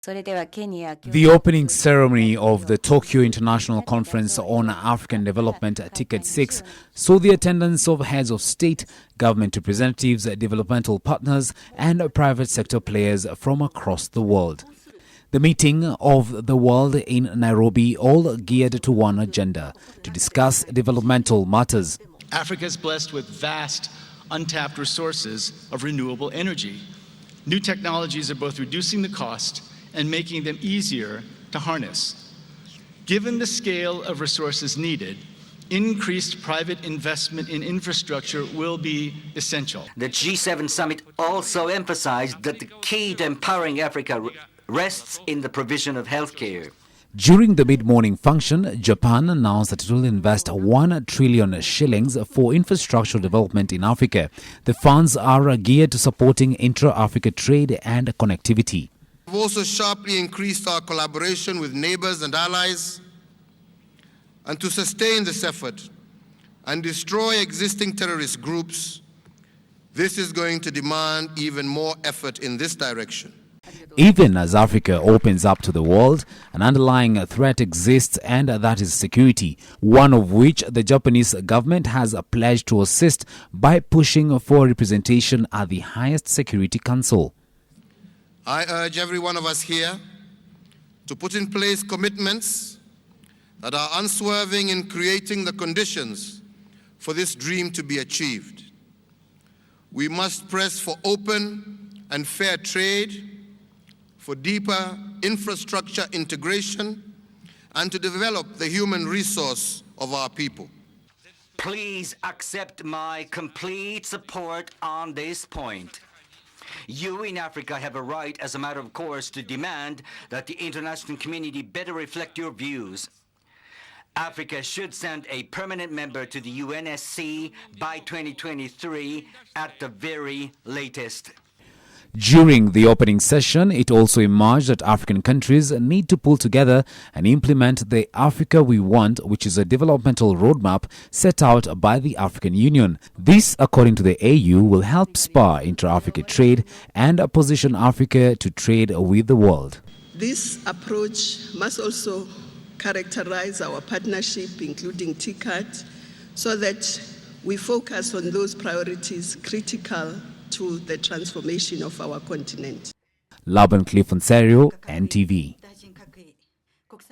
The opening ceremony of the Tokyo International Conference on African Development, TICAD 6, saw the attendance of heads of state, government representatives, developmental partners, and private sector players from across the world. The meeting of the world in Nairobi all geared to one agenda: to discuss developmental matters. Africa is blessed with vast, untapped resources of renewable energy. New technologies are both reducing the cost and making them easier to harness. Given the scale of resources needed, increased private investment in infrastructure will be essential. The G7 summit also emphasized that the key to empowering Africa rests in the provision of healthcare. During the mid-morning function, Japan announced that it will invest 1 trillion shillings for infrastructural development in Africa. The funds are geared to supporting intra-Africa trade and connectivity. We've also sharply increased our collaboration with neighbors and allies, and to sustain this effort and destroy existing terrorist groups, this is going to demand even more effort in this direction. Even as Africa opens up to the world, an underlying threat exists, and that is security, one of which the Japanese government has pledged to assist by pushing for representation at the highest Security Council. I urge every one of us here to put in place commitments that are unswerving in creating the conditions for this dream to be achieved. We must press for open and fair trade, for deeper infrastructure integration, and to develop the human resource of our people. Please accept my complete support on this point. You in Africa have a right, as a matter of course, to demand that the international community better reflect your views. Africa should send a permanent member to the UNSC by 2023 at the very latest. During the opening session, it also emerged that African countries need to pull together and implement the Africa We Want, which is a developmental roadmap set out by the African Union. This, according to the AU, will help spur intra-Africa trade and position Africa to trade with the world. This approach must also characterize our partnership, including TICAD, so that we focus on those priorities critical to the transformation of our continent. Laban Cliff Ontario, NTV.